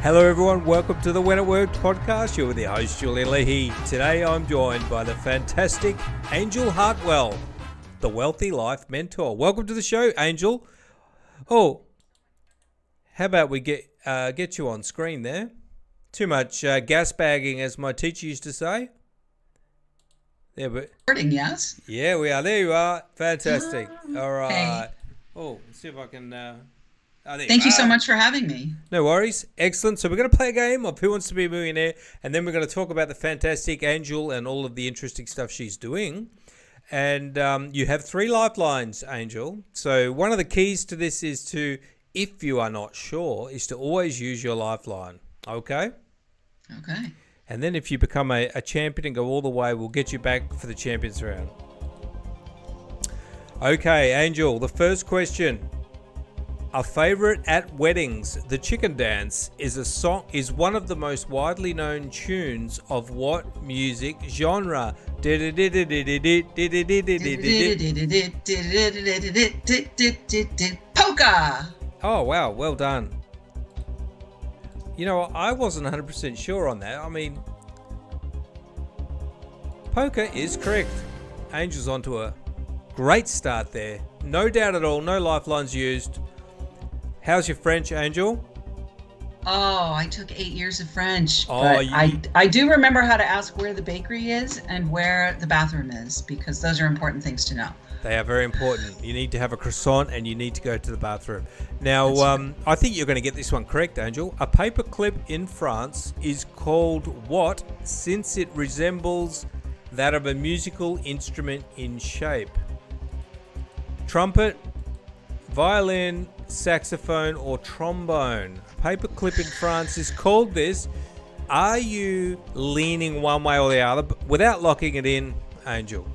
Hello everyone, welcome to the When It Worked podcast. You're with your host Julian Leahy. Today I'm joined by the fantastic Anjel Hartwell, the Wealthy Life Mentor. Welcome to the show, Anjel. Oh, how about we get you on screen there? Too much gas bagging, as my teacher used to say. There, but Yes. yeah, we are. There you are. Fantastic. All right. Hey. Oh, let's see if I can. Thank you so much for having me. No worries. Excellent. So we're going to play a game of Who Wants to Be a Millionaire, and then we're going to talk about the fantastic Anjel and all of the interesting stuff she's doing. And you have 3 lifelines, Anjel. So one of the keys to this is to, if you are not sure, is to always use your lifeline. Okay? Okay. And then if you become a champion and go all the way, we'll get you back for the champions round. Okay, Anjel, the first question. A favorite at weddings, the chicken dance is one of the most widely known tunes of what music genre? Polka. Oh, wow, well done. You know, I wasn't 100% sure on that. I mean, polka is correct. Angel's onto a great start there. No doubt at all, no lifelines used. How's your French, Anjel? Oh, I took 8 years of French. Oh, but I do remember how to ask where the bakery is and where the bathroom is, because those are important things to know. They are very important. You need to have a croissant and you need to go to the bathroom. Now, Right. I think you're going to get this one correct, Anjel. A paperclip in France is called what, since it resembles that of a musical instrument in shape? Trumpet, violin, saxophone, or trombone? A paperclip in France is called this. Are you leaning one way or the other? Without locking it in, Anjel.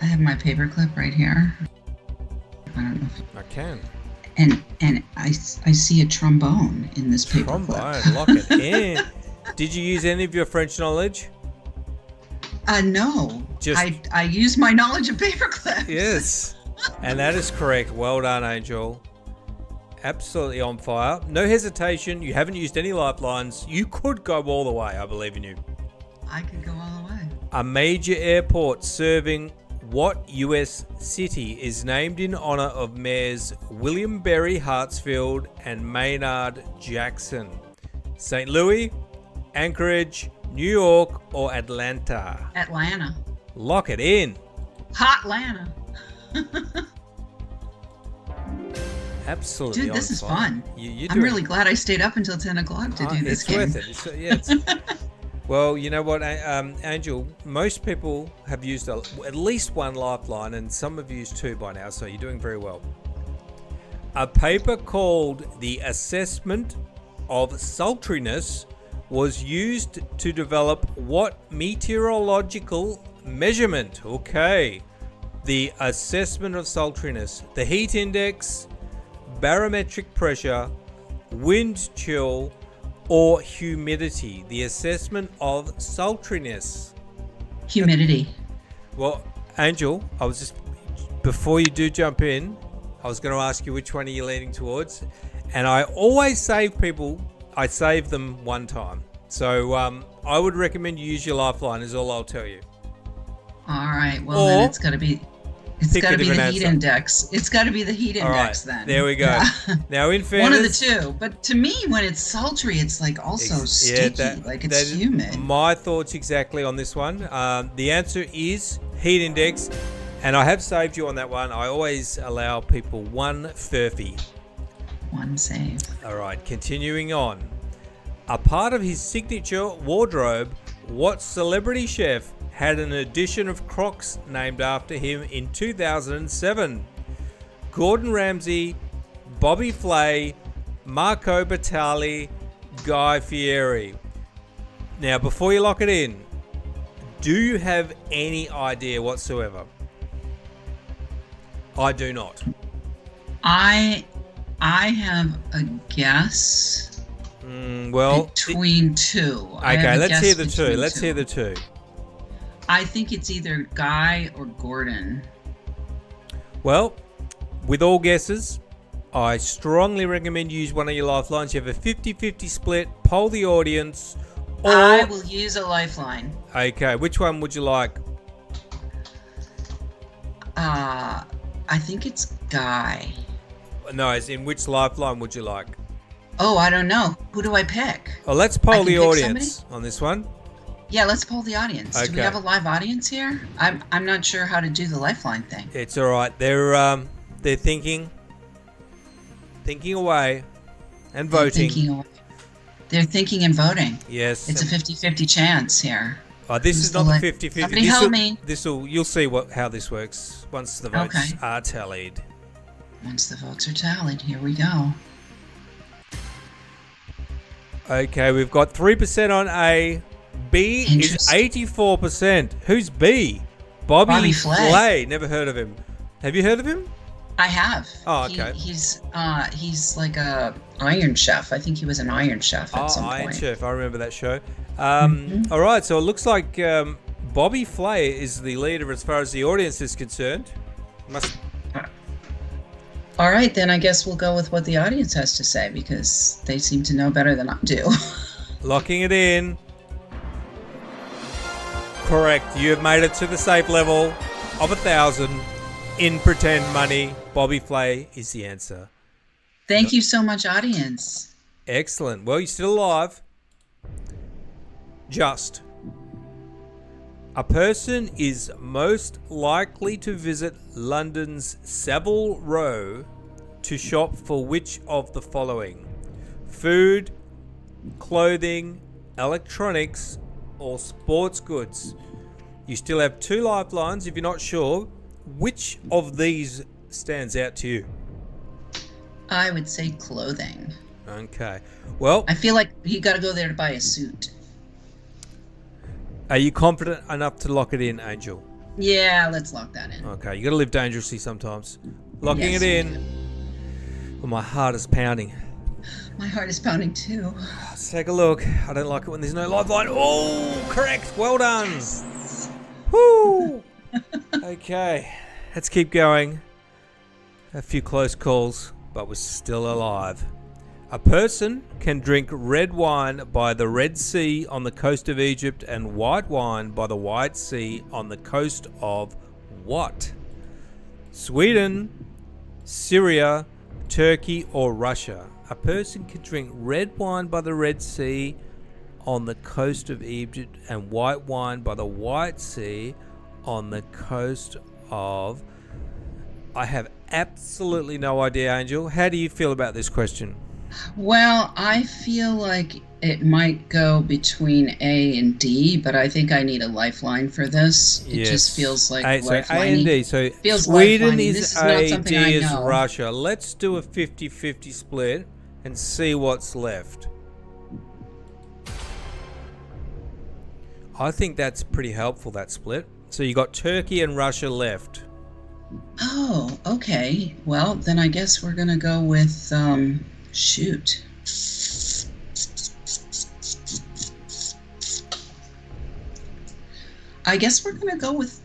I have my paperclip right here. I don't know if I can. and I see a trombone in this paperclip. Trombone, lock it in. Did you use any of your French knowledge? No. Just- I use my knowledge of paperclips. Yes. And that is correct. Well done, Anjel. Absolutely on fire. No hesitation. You haven't used any lifelines. You could go all the way. I believe in you. I could go all the way. A major airport serving what US city is named in honor of mayors William Berry Hartsfield and Maynard Jackson? St. Louis, Anchorage, New York, or Atlanta? Atlanta. Lock it in. Hotlanta. Absolutely. Dude, this on is fire. fun. You're I'm doing- really glad I stayed up until 10 o'clock to do this it's game. worth it. Well, you know what, Anjel, most people have used at least one lifeline, and some have used 2 by now, so you're doing very well. A paper called The Assessment of Sultriness was used to develop what meteorological measurement? Okay. The assessment of sultriness. The heat index, barometric pressure, wind chill, or humidity. The assessment of sultriness. Humidity. Well, Anjel, before you do jump in, I was going to ask you which one are you leaning towards. And I always save them one time. So I would recommend you use your lifeline is all I'll tell you. All right. Well, then it's got to be the heat answer. index. It's got to be the heat index then. There we go. Yeah. Now, in fairness, One of the two. But to me, when it's sultry, it's like also sticky. It's humid. My thoughts exactly on this one. The answer is heat index. And I have saved you on that one. I always allow people 1 furphy. 1 save. All right, continuing on. A part of his signature wardrobe, what celebrity chef had an edition of Crocs named after him in 2007? Gordon Ramsay, Bobby Flay, Marco Batali, Guy Fieri. Now, before you lock it in, do you have any idea whatsoever? I do not. I have a guess between 2. Okay, let's hear the two. I think it's either Guy or Gordon. Well, with all guesses, I strongly recommend you use one of your lifelines. You have a 50-50 split. Poll the audience. Or... I will use a lifeline. Okay, which one would you like? I think it's Guy. No, as in which lifeline would you like? Oh, I don't know. Who do I pick? Well, let's poll the audience on this one. Yeah, let's poll the audience. Okay. Do we have a live audience here? I'm not sure how to do the lifeline thing. It's all right. They're thinking away and voting. They're thinking and voting. Yes. It's a 50-50 chance here. This is not the 50-50. Somebody help me. You'll see how this works once the votes are tallied. Once the votes are tallied, here we go. Okay, we've got 3% on A. B is 84%. Who's B? Bobby Flay. Never heard of him. Have you heard of him? I have. Oh, okay. He's like a Iron Chef. I think he was an Iron Chef at some point. Iron Chef. I remember that show. All right, so it looks like Bobby Flay is the leader as far as the audience is concerned. All right, then I guess we'll go with what the audience has to say because they seem to know better than I do. Locking it in. Correct. You have made it to the safe level of 1,000 in pretend money. Bobby Flay is the answer. Thank you so much, audience. Excellent. Well, you're still alive. Just. A person is most likely to visit London's Savile Row to shop for which of the following? Food, clothing, electronics, or sports goods. You still have 2 lifelines. If you're not sure, which of these stands out to you? I would say clothing. Okay. Well, I feel like you got to go there to buy a suit. Are you confident enough to lock it in, Angel? Yeah, let's lock that in. Okay, you got to live dangerously sometimes. Locking it in. Well, my heart is pounding. My heart is pounding too. Let's take a look. I don't like it when there's no lifeline. Oh, correct. Well done. Yes. Woo. Okay, let's keep going. A few close calls, but we're still alive. A person can drink red wine by the Red Sea on the coast of Egypt and white wine by the White Sea on the coast of what? Sweden, Syria, Turkey, or Russia? A person can drink red wine by the Red Sea on the coast of Egypt and white wine by the White Sea on the coast of... I have absolutely no idea, Angel. How do you feel about this question? Well, I feel like it might go between A and D, but I think I need a lifeline for this. It just feels like A and D. So Sweden is A, D is Russia. Let's do a 50-50 split and see what's left. I think that's pretty helpful, that split. So you got Turkey and Russia left. Oh, okay. Well, then I guess we're going to go with... shoot. I guess we're going to go with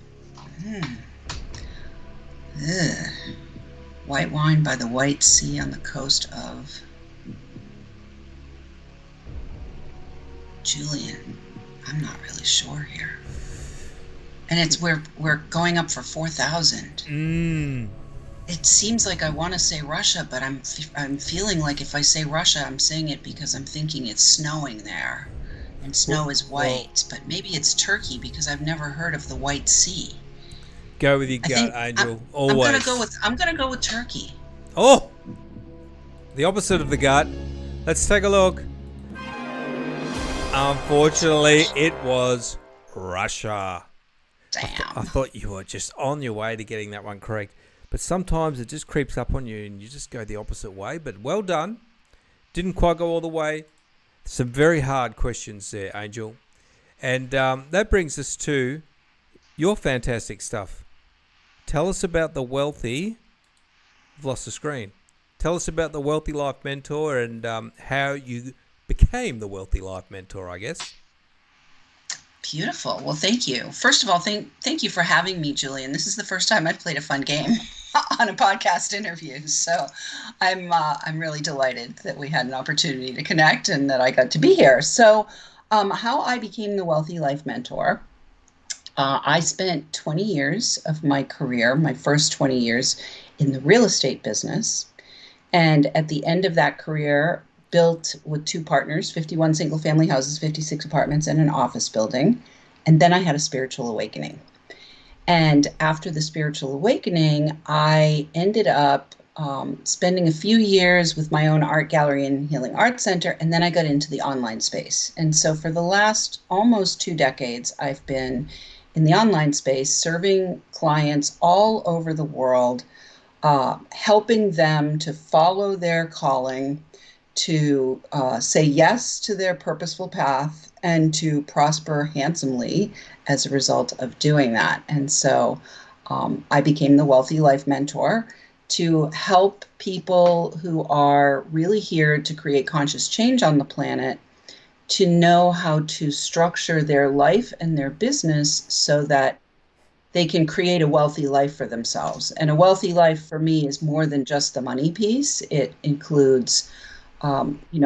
white wine by the White Sea on the coast of... Julian, I'm not really sure here. And it's we're going up for 4,000. It seems like I want to say Russia, but I'm feeling like if I say Russia, I'm saying it because I'm thinking it's snowing there, and snow is white. But maybe it's Turkey because I've never heard of the White Sea. Go with your gut, Angel. Always. I'm gonna go with Turkey. Oh, the opposite of the gut. Let's take a look. Unfortunately, it was Russia. Damn. I thought you were just on your way to getting that one correct. But sometimes it just creeps up on you and you just go the opposite way. But well done. Didn't quite go all the way. Some very hard questions there, Angel. And that brings us to your fantastic stuff. Tell us about the wealthy... I've lost the screen. Tell us about the Wealthy Life Mentor and how you became the Wealthy Life Mentor, I guess. Beautiful. Well, thank you. First of all, thank you for having me, Julian. This is the first time I've played a fun game. on a podcast interview. So I'm really delighted that we had an opportunity to connect and that I got to be here. So how I became the Wealthy Life Mentor. I spent 20 years of my career, my first 20 years in the real estate business. And at the end of that career, built with two partners, 51 single family houses, 56 apartments, and an office building. And then I had a spiritual awakening. And after the spiritual awakening, I ended up spending a few years with my own art gallery and healing arts center. And then I got into the online space. And so for the last almost 2 decades, I've been in the online space, serving clients all over the world, helping them to follow their calling, to say yes to their purposeful path, and to prosper handsomely as a result of doing that. And so I became the Wealthy Life Mentor to help people who are really here to create conscious change on the planet to know how to structure their life and their business so that they can create a wealthy life for themselves. And a wealthy life for me is more than just the money piece. It includes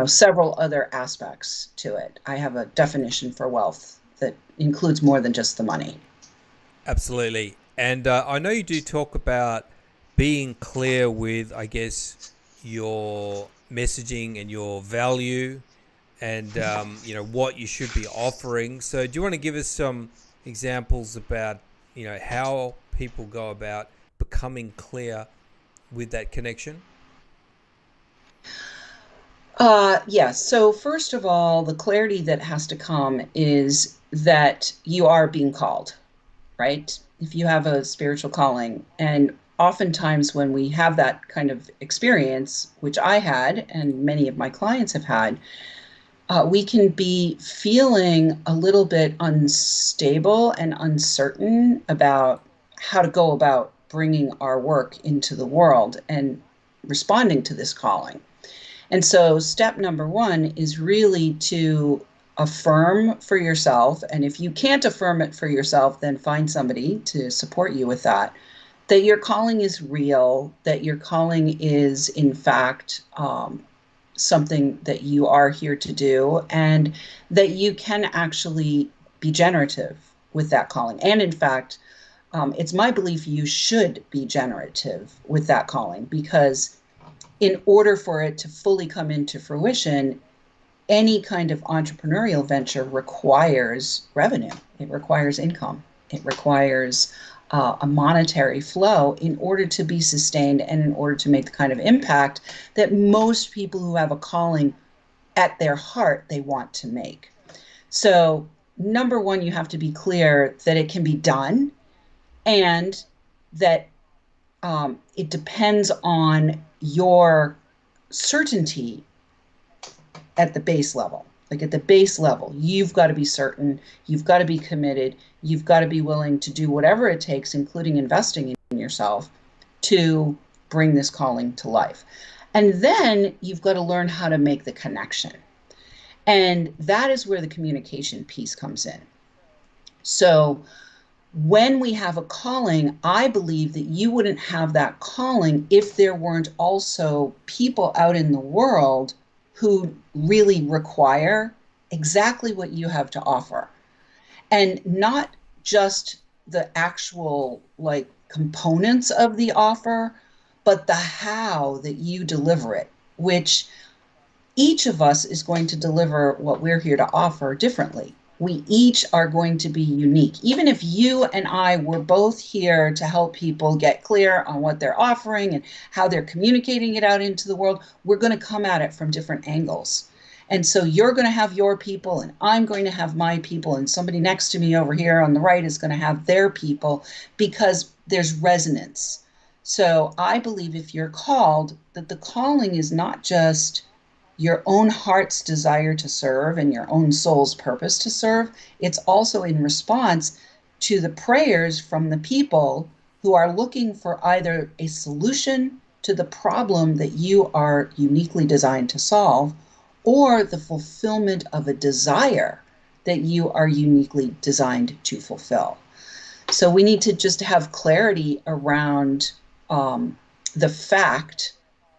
several other aspects to it. I have a definition for wealth that includes more than just the money. Absolutely. And I know you do talk about being clear with, I guess, your messaging and your value and, what you should be offering. So do you want to give us some examples about, how people go about becoming clear with that connection? Yes. So first of all, the clarity that has to come is that you are being called, right? If you have a spiritual calling, and oftentimes when we have that kind of experience, which I had and many of my clients have had, we can be feeling a little bit unstable and uncertain about how to go about bringing our work into the world and responding to this calling. And so step number one is really to affirm for yourself. And if you can't affirm it for yourself, then find somebody to support you with that your calling is real, that your calling is, in fact, something that you are here to do, and that you can actually be generative with that calling. And in fact, it's my belief you should be generative with that calling, because in order for it to fully come into fruition, any kind of entrepreneurial venture requires revenue. It requires income. It requires a monetary flow in order to be sustained and in order to make the kind of impact that most people who have a calling at their heart they want to make. So, number one, you have to be clear that it can be done, and that it depends on your certainty at the base level. Like at the base level, you've got to be certain, you've got to be committed, you've got to be willing to do whatever it takes, including investing in yourself, to bring this calling to life. And then you've got to learn how to make the connection. And that is where the communication piece comes in. So when we have a calling, I believe that you wouldn't have that calling if there weren't also people out in the world who really require exactly what you have to offer. And not just the actual components of the offer, but the how that you deliver it, which each of us is going to deliver what we're here to offer differently. We each are going to be unique. Even if you and I were both here to help people get clear on what they're offering and how they're communicating it out into the world, we're going to come at it from different angles. And so you're going to have your people, and I'm going to have my people, and somebody next to me over here on the right is going to have their people, because there's resonance. So I believe if you're called, that the calling is not just your own heart's desire to serve and your own soul's purpose to serve. It's also in response to the prayers from the people who are looking for either a solution to the problem that you are uniquely designed to solve, or the fulfillment of a desire that you are uniquely designed to fulfill. So we need to just have clarity around the fact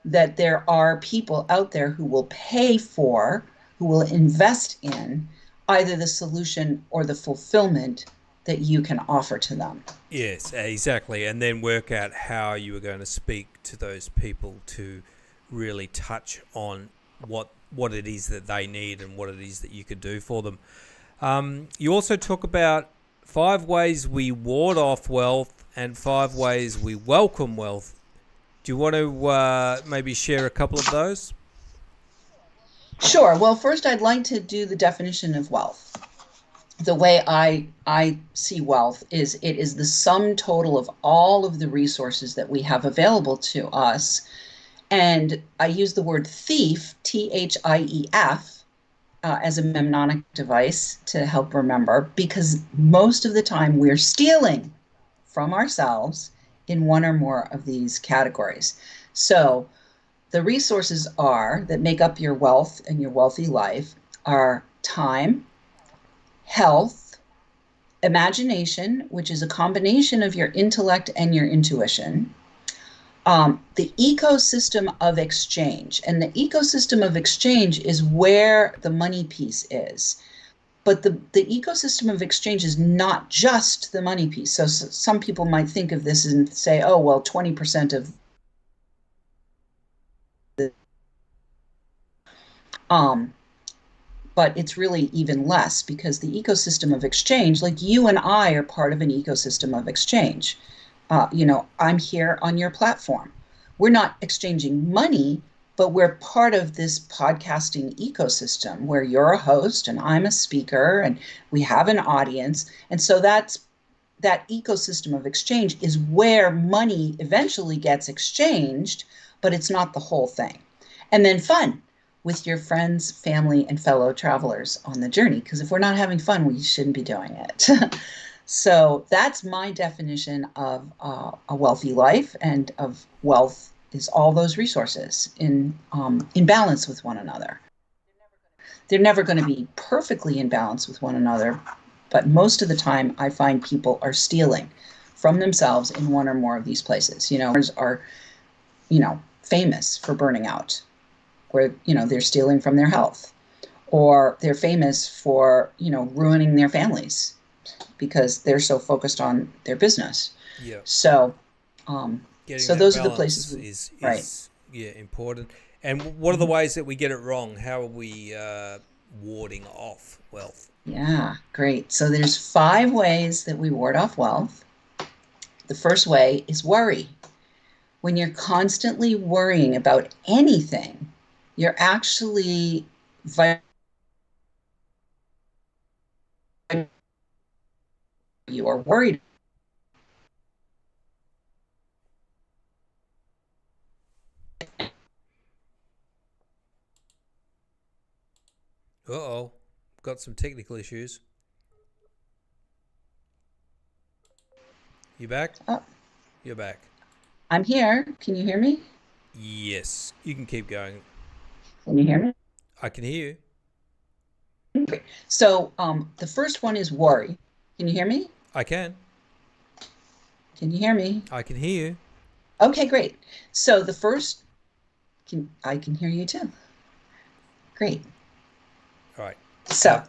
that there are people out there who will pay for, who will invest in either the solution or the fulfillment that you can offer to them. Yes, exactly. And then work out how you are going to speak to those people to really touch on what it is that they need and what it is that you could do for them. You also talk about 5 ways we ward off wealth and 5 ways we welcome wealth. Do you want to maybe share a couple of those? Sure. Well, first, I'd like to do the definition of wealth. The way I see wealth is it is the sum total of all of the resources that we have available to us. And I use the word thief, THIEF, as a mnemonic device to help remember, because most of the time we're stealing from ourselves in one or more of these categories. So the resources that make up your wealth and your wealthy life are time, health, imagination, which is a combination of your intellect and your intuition, the ecosystem of exchange. And the ecosystem of exchange is where the money piece is. But the ecosystem of exchange is not just the money piece. So some people might think of this and say, oh, well, 20% of the but it's really even less, because the ecosystem of exchange, like you and I are part of an ecosystem of exchange. I'm here on your platform. We're not exchanging money, but we're part of this podcasting ecosystem where you're a host and I'm a speaker and we have an audience. And so that ecosystem of exchange is where money eventually gets exchanged, but it's not the whole thing. And then fun with your friends, family, and fellow travelers on the journey. Because if we're not having fun, we shouldn't be doing it. So that's my definition of a wealthy life, and of wealth is all those resources in balance with one another. They're never going to be perfectly in balance with one another, but most of the time I find people are stealing from themselves in one or more of these places. Are famous for burning out, where they're stealing from their health, or they're famous for ruining their families because they're so focused on their business. Yeah. So those are the places is right. Important. And what are the ways that we get it wrong? How are we warding off wealth? Yeah, great. So there's 5 ways that we ward off wealth. The first way is worry. When you're constantly worrying about anything, you're actually you are worried. Uh-oh, got some technical issues. You back? Oh, You're back. I'm here. Can you hear me? Yes, you can keep going. Can you hear me? I can hear you. Okay. So the first one is worry. Can you hear me? I can. Can you hear me? I can hear you. Okay, great. So the first, I can hear you too. Great. All right. So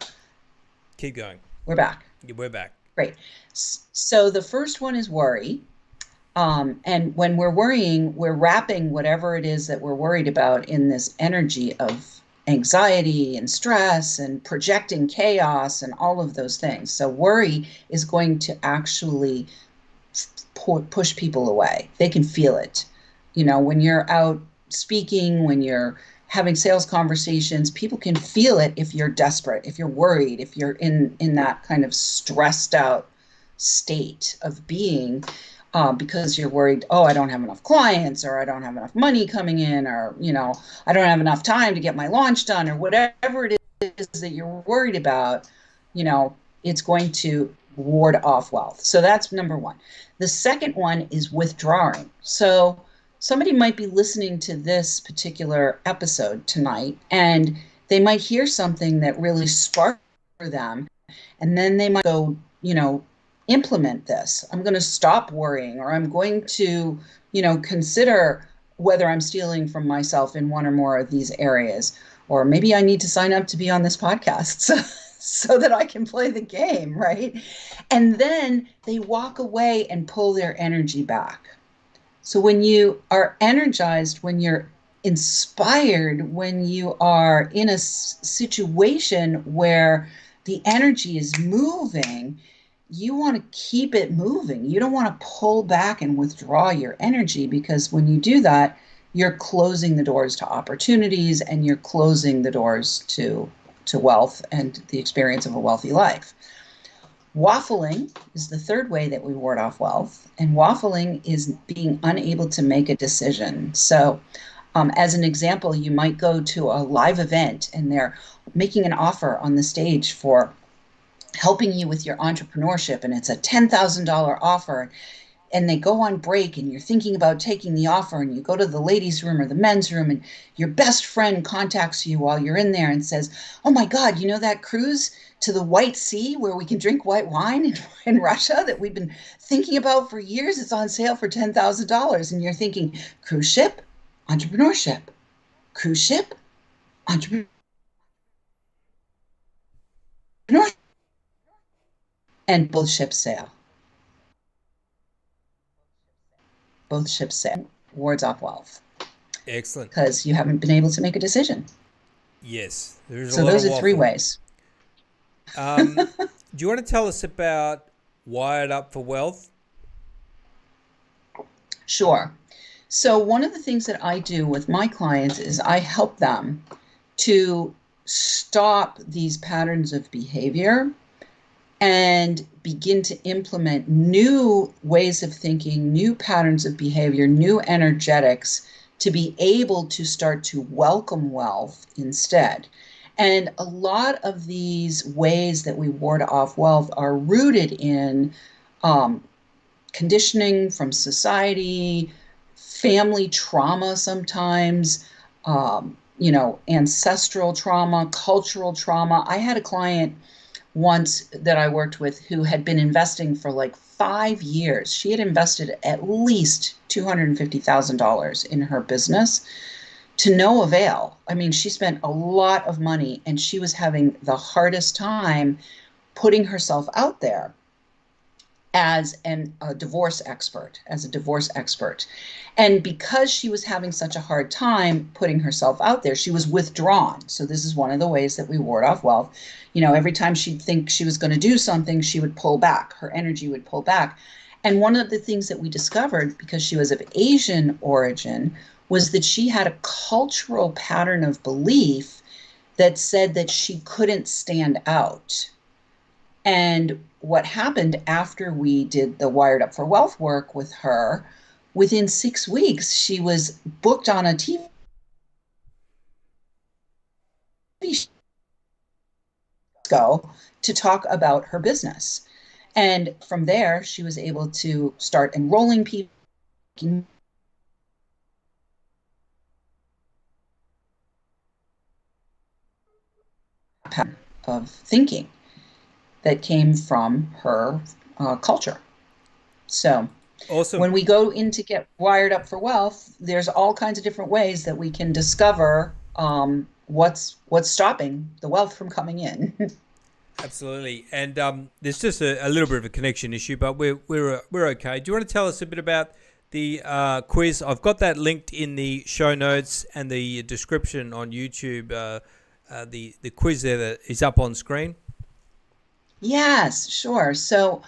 keep going. We're back. Yeah, we're back. Great. So the first one is worry. And when we're worrying, we're wrapping whatever it is that we're worried about in this energy of anxiety and stress and projecting chaos and all of those things. So worry is going to actually push people away. They can feel it. When you're out speaking, when you're having sales conversations, people can feel it if you're desperate, if you're worried, if you're in that kind of stressed out state of being, because you're worried, oh, I don't have enough clients, or I don't have enough money coming in, or, I don't have enough time to get my launch done, or whatever it is that you're worried about, it's going to ward off wealth. So that's number one. The second one is withdrawing. So somebody might be listening to this particular episode tonight, and they might hear something that really sparks for them, and then they might go, implement this. I'm going to stop worrying, or I'm going to, consider whether I'm stealing from myself in one or more of these areas. Or maybe I need to sign up to be on this podcast so that I can play the game, right? And then they walk away and pull their energy back. So when you are energized, when you're inspired, when you are in a situation where the energy is moving, you want to keep it moving. You don't want to pull back and withdraw your energy, because when you do that, you're closing the doors to opportunities, and you're closing the doors to wealth and the experience of a wealthy life. Waffling is the third way that we ward off wealth, and waffling is being unable to make a decision. So as an example, you might go to a live event and they're making an offer on the stage for helping you with your entrepreneurship, and it's a $10,000 offer, and they go on break and you're thinking about taking the offer, and you go to the ladies' room or the men's room, and your best friend contacts you while you're in there and says, "Oh my God, you know that cruise to the White Sea where we can drink white wine in Russia that we've been thinking about for years? It's on sale for $10,000. And you're thinking, cruise ship, entrepreneurship, cruise ship, entrepreneurship, and both ships sail. Both ships sail. Wards off wealth. Excellent. Because you haven't been able to make a decision. Yes. There's so those are three ways. Do you want to tell us about Wired Up for Wealth? Sure. So one of the things that I do with my clients is I help them to stop these patterns of behavior and begin to implement new ways of thinking, new patterns of behavior, new energetics to be able to start to welcome wealth instead. And a lot of these ways that we ward off wealth are rooted in conditioning from society, family trauma sometimes, ancestral trauma, cultural trauma. I had a client once that I worked with who had been investing for like 5 years. She had invested at least $250,000 in her business to no avail. I mean, she spent a lot of money, and she was having the hardest time putting herself out there as a divorce expert. And because she was having such a hard time putting herself out there, she was withdrawn. So this is one of the ways that we ward off wealth. Every time she'd think she was going to do something, she would pull back. Her energy would pull back. And one of the things that we discovered, because she was of Asian origin, was that she had a cultural pattern of belief that said that she couldn't stand out. And what happened after we did the Wired Up for Wealth work with her, within 6 weeks, she was booked on a TV show to talk about her business. And from there, she was able to start enrolling people of thinking that came from her culture. So awesome. When we go in to get wired up for wealth, there's all kinds of different ways that we can discover what's stopping the wealth from coming in. Absolutely. And there's just a little bit of a connection issue, but we're okay. Do you want to tell us a bit about the quiz? I've got that linked in the show notes and the description on YouTube. The quiz there that is up on screen. Yes, sure. So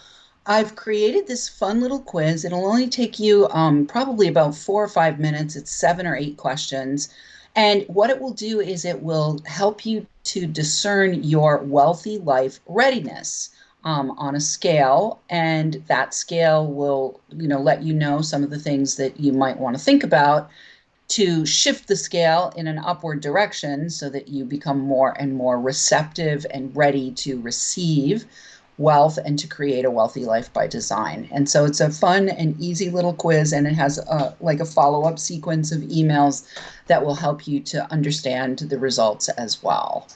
I've created this fun little quiz. It'll only take you probably about 4 or 5 minutes. It's 7 or 8 questions. And what it will do is it will help you to discern your wealthy life readiness on a scale. And that scale will, let you know some of the things that you might want to think about to shift the scale in an upward direction so that you become more and more receptive and ready to receive wealth and to create a wealthy life by design. And so it's a fun and easy little quiz, and it has a follow-up sequence of emails that will help you to understand the results as well.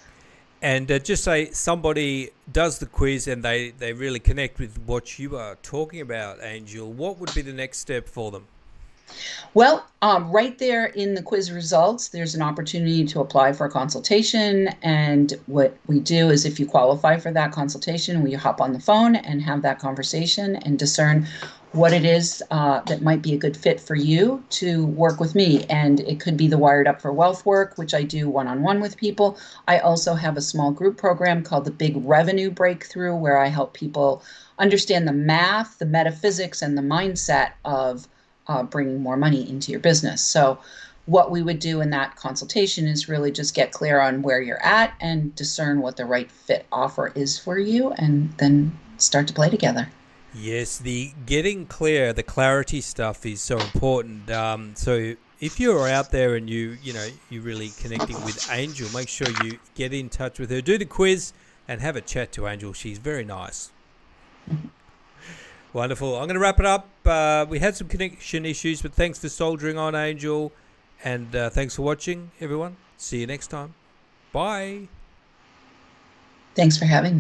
And just say somebody does the quiz and they really connect with what you are talking about, Angel. What would be the next step for them? Well, right there in the quiz results, there's an opportunity to apply for a consultation. And what we do is if you qualify for that consultation, we hop on the phone and have that conversation and discern what it is that might be a good fit for you to work with me. And it could be the Wired Up for Wealth work, which I do one-on-one with people. I also have a small group program called the Big Revenue Breakthrough, where I help people understand the math, the metaphysics, and the mindset of bringing more money into your business. So what we would do in that consultation is really just get clear on where you're at and discern what the right fit offer is for you, and then start to play together. Yes, the getting clear, the clarity stuff is so important. So if you're out there and you're really connecting with Angel, make sure you get in touch with her, do the quiz, and have a chat to Angel. She's very nice. Wonderful. I'm going to wrap it up. We had some connection issues, but thanks for soldiering on, Angel. And thanks for watching, everyone. See you next time. Bye. Thanks for having me.